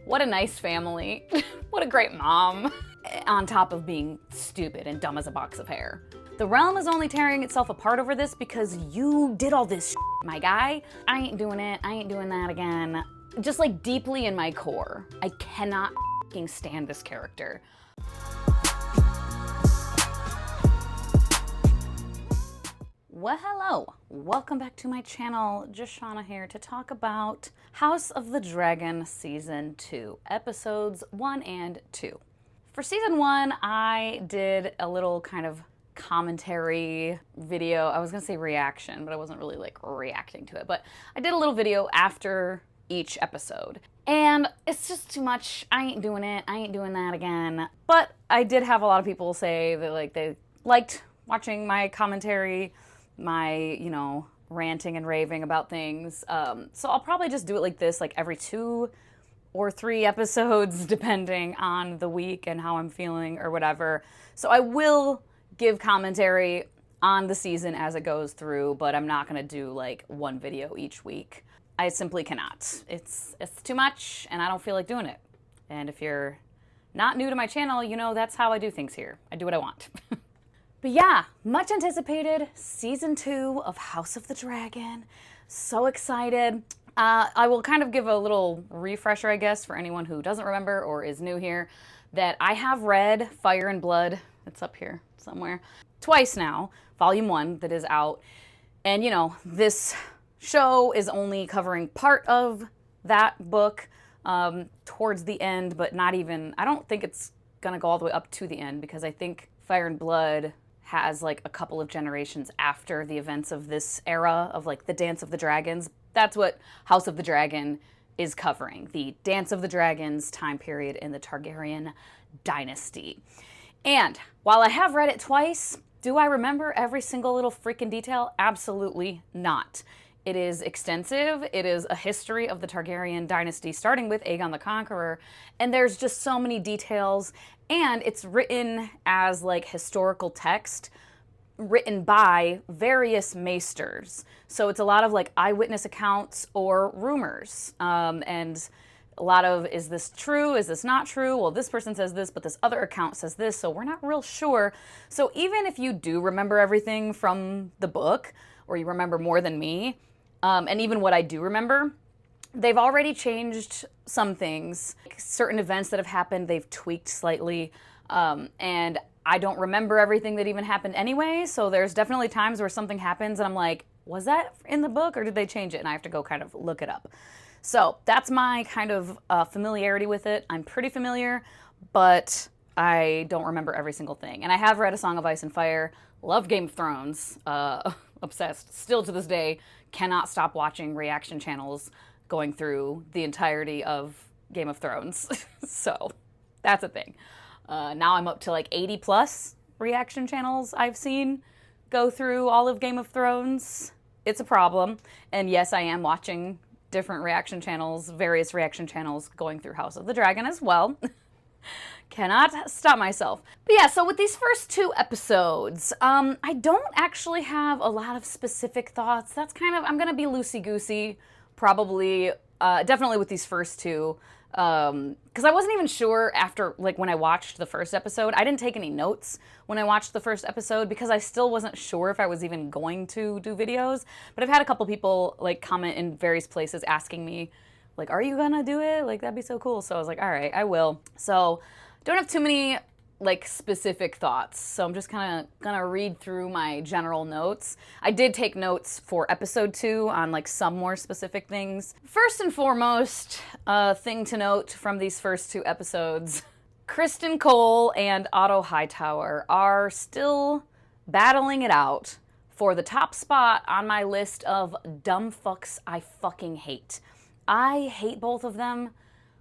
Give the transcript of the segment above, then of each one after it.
What a nice family. What a great mom. On top of being stupid and dumb as a box of hair. The realm is only tearing itself apart over this because you did all this shit, my guy. I ain't doing it. I ain't doing that again. Just like deeply in my core, I cannot fucking stand this character. Well, hello. Welcome back to my channel. Just Shauna here to talk about House of the Dragon Season 2, Episodes 1 and 2. For Season 1, I did a little kind of commentary video. I was gonna say reaction, but I wasn't really like reacting to it. But I did a little video after each episode. And it's just too much. I ain't doing it. I ain't doing that again. But I did have a lot of people say that like they liked watching my commentary, my, you know, ranting and raving about things. So I'll probably just do it like this, like every 2 or 3 episodes, depending on the week and how I'm feeling or whatever. So I will give commentary on the season as it goes through, but I'm not gonna do like one video each week. I simply cannot. It's too much and I don't feel like doing it. And if you're not new to my channel, you know that's how I do things here. I do what I want. But yeah, much anticipated Season 2 of House of the Dragon. So excited. I will kind of give a little refresher, I guess, for anyone who doesn't remember or is new here, that I have read Fire and Blood, it's up here somewhere, twice now, Volume 1 that is out. And you know, this show is only covering part of that book towards the end, but not even, I don't think it's gonna go all the way up to the end because I think Fire and Blood has like a couple of generations after the events of this era of like the Dance of the Dragons. That's what House of the Dragon is covering, the Dance of the Dragons time period in the Targaryen dynasty. And while I have read it twice, do I remember every single little freaking detail? Absolutely not. It is extensive. It is a history of the Targaryen dynasty, starting with Aegon the Conqueror, and there's just so many details, and it's written as like historical text, written by various maesters. So it's a lot of like eyewitness accounts or rumors, and a lot of, is this true? Is this not true? Well, this person says this, but this other account says this, so we're not real sure. So even if you do remember everything from the book, or you remember more than me, and even what I do remember, they've already changed some things. Certain events that have happened, they've tweaked slightly, and I don't remember everything that even happened anyway, so there's definitely times where something happens and I'm like, was that in the book or did they change it? And I have to go kind of look it up. So that's my kind of familiarity with it. I'm pretty familiar, but I don't remember every single thing. And I have read A Song of Ice and Fire, love Game of Thrones, obsessed, still to this day, cannot stop watching reaction channels going through the entirety of Game of Thrones. So that's a thing. Now I'm up to like 80 plus reaction channels I've seen go through all of Game of Thrones. It's a problem. And yes, I am watching different reaction channels, various reaction channels going through House of the Dragon as well. Cannot stop myself. But yeah, so with these first 2 episodes, I don't actually have a lot of specific thoughts. That's kind of, I'm gonna be loosey-goosey, probably, definitely with these first 2. Because I wasn't even sure after, like, when I watched the first episode. I didn't take any notes when I watched the first episode because I still wasn't sure if I was even going to do videos. But I've had a couple people, like, comment in various places asking me, like, are you gonna do it? Like, that'd be so cool. So I was like, all right, I will. So don't have too many like specific thoughts, so I'm just kind of gonna read through my general notes. I did take notes for episode 2 on like some more specific things. First and foremost, thing to note from these first 2 episodes, Kristen Cole and Otto Hightower are still battling it out for the top spot on my list of dumb fucks I fucking hate. I hate both of them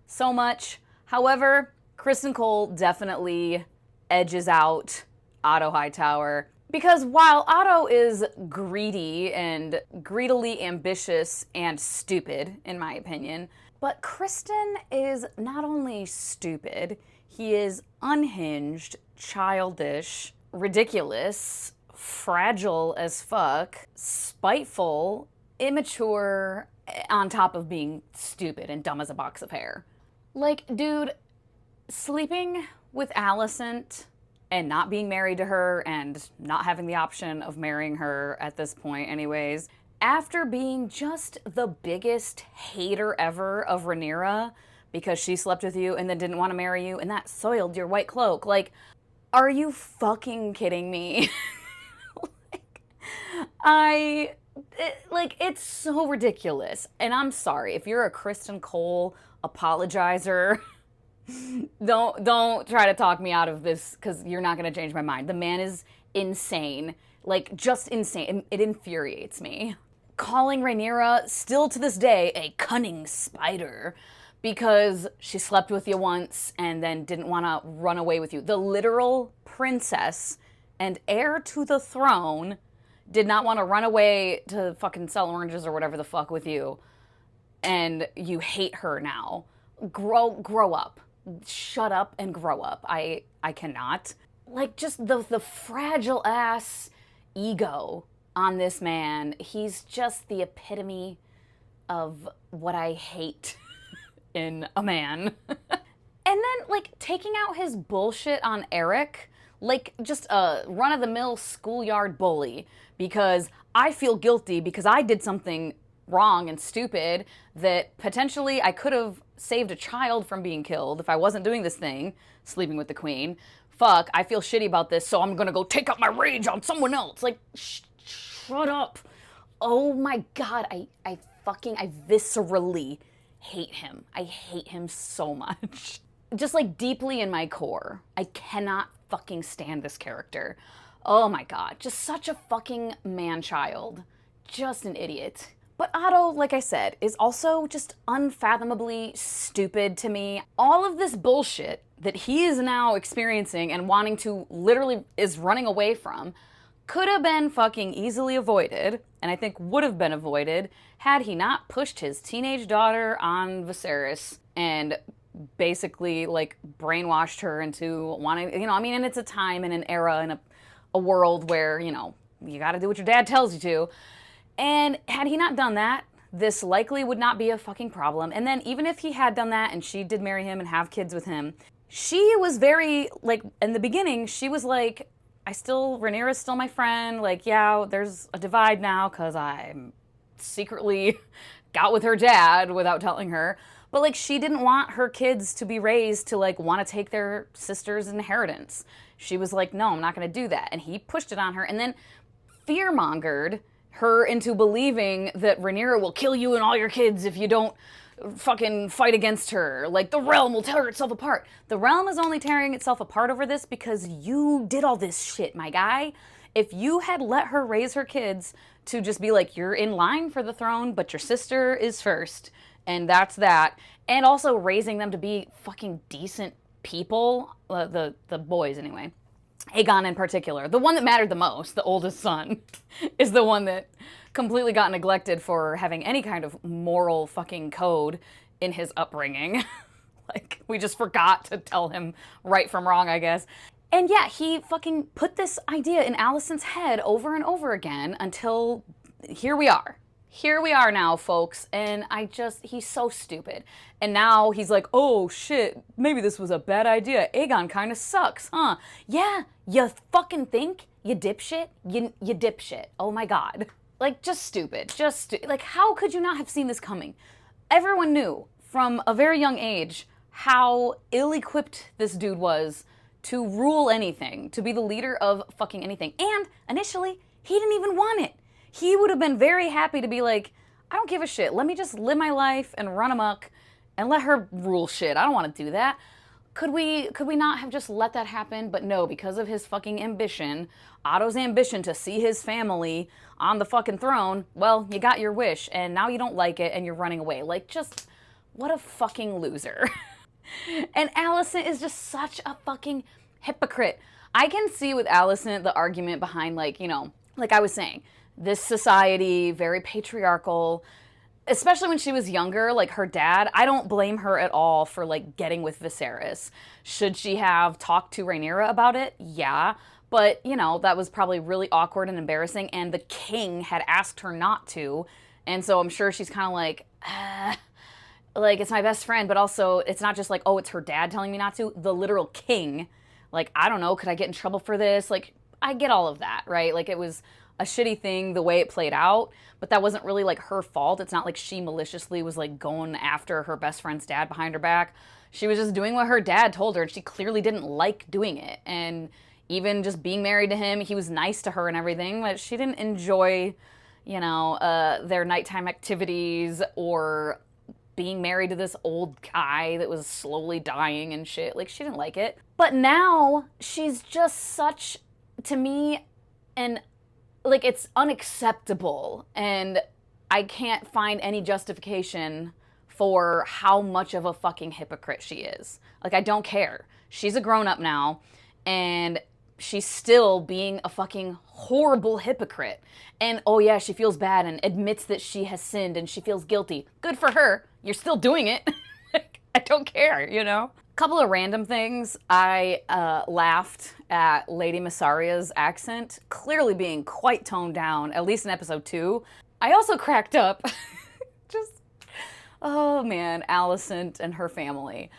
so much. However, Kristen Cole definitely edges out Otto Hightower because while Otto is greedy and greedily ambitious and stupid, in my opinion, but Kristen is not only stupid, he is unhinged, childish, ridiculous, fragile as fuck, spiteful, immature, on top of being stupid and dumb as a box of hair. Like, dude, sleeping with Alicent and not being married to her and not having the option of marrying her at this point anyways, after being just the biggest hater ever of Rhaenyra because she slept with you and then didn't want to marry you and that soiled your white cloak. Like, are you fucking kidding me? It's so ridiculous. And I'm sorry, if you're a Kristen Cole apologizer, don't try to talk me out of this, because you're not going to change my mind. The man is insane. Like, just insane. It infuriates me. Calling Rhaenyra, still to this day, a cunning spider because she slept with you once and then didn't want to run away with you. The literal princess and heir to the throne did not want to run away to fucking sell oranges or whatever the fuck with you, and you hate her now. Grow up. Shut up and grow up. I cannot. Like, just the fragile ass ego on this man. He's just the epitome of what I hate in a man. And then, like, taking out his bullshit on Eric, like just a run-of-the-mill schoolyard bully, because I feel guilty because I did something wrong and stupid that potentially I could have saved a child from being killed if I wasn't doing this thing, sleeping with the queen. Fuck, I feel shitty about this, so I'm gonna go take out my rage on someone else. Like, shut up. Oh my god, I viscerally hate him. I hate him so much. Just like deeply in my core, I cannot fucking stand this character. Oh my god, just such a fucking man-child. Just an idiot. But Otto, like I said, is also just unfathomably stupid to me. All of this bullshit that he is now experiencing and wanting to literally is running away from could have been fucking easily avoided, and I think would have been avoided had he not pushed his teenage daughter on Viserys and basically like brainwashed her into wanting, and it's a time and an era and a world where, you gotta do what your dad tells you to. And had he not done that, this likely would not be a fucking problem. And then even if he had done that and she did marry him and have kids with him, she was very, like, in the beginning, she was like, Rhaenyra's still my friend. Like, yeah, there's a divide now because I secretly got with her dad without telling her. But, like, she didn't want her kids to be raised to, like, want to take their sister's inheritance. She was like, no, I'm not going to do that. And he pushed it on her and then fear-mongered her into believing that Rhaenyra will kill you and all your kids if you don't fucking fight against her. Like, the realm will tear itself apart. The realm is only tearing itself apart over this because you did all this shit, my guy. If you had let her raise her kids to just be like, you're in line for the throne, but your sister is first, and that's that, and also raising them to be fucking decent people, the boys anyway, Aegon in particular, the one that mattered the most, the oldest son, is the one that completely got neglected for having any kind of moral fucking code in his upbringing. Like, we just forgot to tell him right from wrong, I guess. And yeah, he fucking put this idea in Alicent's head over and over again until here we are. Here we are now, folks, and he's so stupid. And now he's like, oh shit, maybe this was a bad idea. Aegon kind of sucks, huh? Yeah, you fucking think? You dipshit? You dipshit. Oh my god. Like, just stupid. Like, how could you not have seen this coming? Everyone knew from a very young age how ill-equipped this dude was to rule anything, to be the leader of fucking anything. And initially, he didn't even want it. He would have been very happy to be like, I don't give a shit. Let me just live my life and run amok and let her rule shit. I don't want to do that. Could we not have just let that happen? But no, because of his fucking ambition, Otto's ambition to see his family on the fucking throne, well, you got your wish, and now you don't like it, and you're running away. Like, just, what a fucking loser. And Alicent is just such a fucking hypocrite. I can see with Alicent the argument behind, like, like I was saying, this society, very patriarchal, especially when she was younger, like her dad, I don't blame her at all for like getting with Viserys. Should she have talked to Rhaenyra about it? Yeah. But, that was probably really awkward and embarrassing, and the king had asked her not to, and so I'm sure she's kind of like, like, it's my best friend, but also it's not just like, oh, it's her dad telling me not to. The literal king, like, I don't know, could I get in trouble for this? Like, I get all of that, right? Like, it was a shitty thing the way it played out, but that wasn't really like her fault. It's not like she maliciously was like going after her best friend's dad behind her back. She was just doing what her dad told her, and she clearly didn't like doing it. And even just being married to him, he was nice to her and everything, but she didn't enjoy, you know, their nighttime activities or being married to this old guy that was slowly dying and shit. Like, she didn't like it. But now she's just such, to me, and like, it's unacceptable, and I can't find any justification for how much of a fucking hypocrite she is. Like, I don't care. She's a grown-up now, and she's still being a fucking horrible hypocrite. And oh yeah, she feels bad and admits that she has sinned and she feels guilty. Good for her. You're still doing it. Like, I don't care, you know? Couple of random things. I laughed at Lady Masaria's accent, clearly being quite toned down, at least in episode 2. I also cracked up. Just, oh man, Alicent and her family.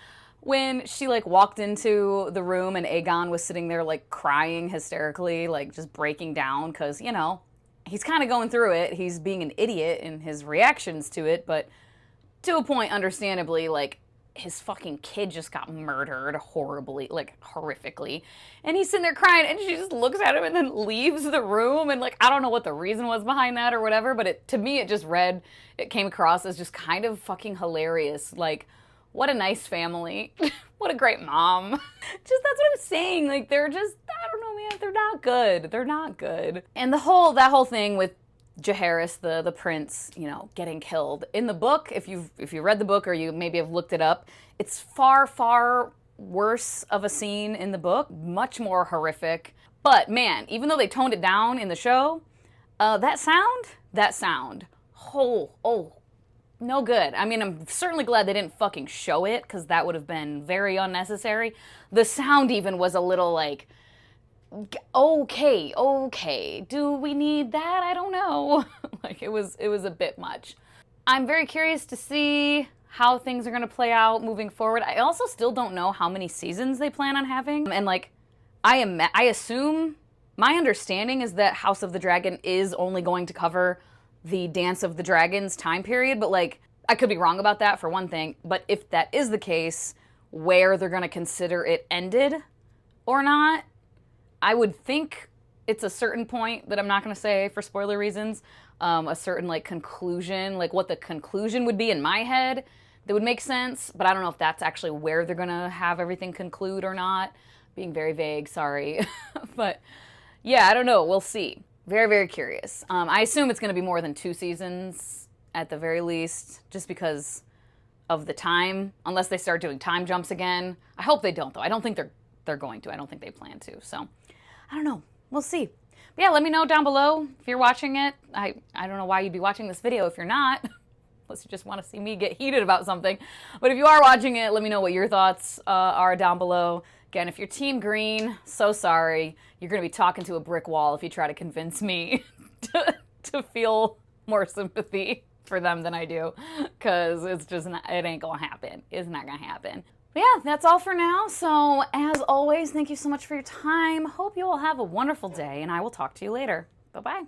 When she like walked into the room and Aegon was sitting there like crying hysterically, like just breaking down, because, you know, he's kind of going through it. He's being an idiot in his reactions to it, but to a point, understandably, like, his fucking kid just got murdered horribly, like, horrifically. And he's sitting there crying, and she just looks at him and then leaves the room. And, like, I don't know what the reason was behind that or whatever, but to me, it came across as just kind of fucking hilarious. Like, what a nice family. What a great mom. Just, that's what I'm saying. Like, they're just, I don't know, man, they're not good. They're not good. And that whole thing with Jaehaerys, the prince, you know, getting killed. In the book, if you read the book or you maybe have looked it up, it's far, far worse of a scene in the book, much more horrific. But man, even though they toned it down in the show, that sound, oh, no good. I mean, I'm certainly glad they didn't fucking show it, because that would have been very unnecessary. The sound even was a little like, okay, do we need that? I don't know. Like, it was a bit much. I'm very curious to see how things are going to play out moving forward. I also still don't know how many seasons they plan on having. And like, I assume, my understanding is that House of the Dragon is only going to cover the Dance of the Dragons time period, but like, I could be wrong about that for one thing, but if that is the case, where they're going to consider it ended or not, I would think it's a certain point that I'm not going to say for spoiler reasons, a certain like conclusion, like what the conclusion would be in my head that would make sense, but I don't know if that's actually where they're going to have everything conclude or not. Being very vague, sorry. But yeah, I don't know, we'll see. Very, very curious. I assume it's going to be more than 2 seasons at the very least, just because of the time, unless they start doing time jumps again. I hope they don't, though. I don't think they're going to. I don't think they plan to. So, I don't know. We'll see. But yeah, let me know down below if you're watching it. I don't know why you'd be watching this video if you're not, unless you just want to see me get heated about something. But if you are watching it, let me know what your thoughts are down below. Again, if you're Team Green, so sorry. You're going to be talking to a brick wall if you try to convince me to feel more sympathy for them than I do, because it's just not, it ain't going to happen. It's not going to happen. But yeah, that's all for now. So as always, thank you so much for your time. Hope you all have a wonderful day, and I will talk to you later. Bye-bye.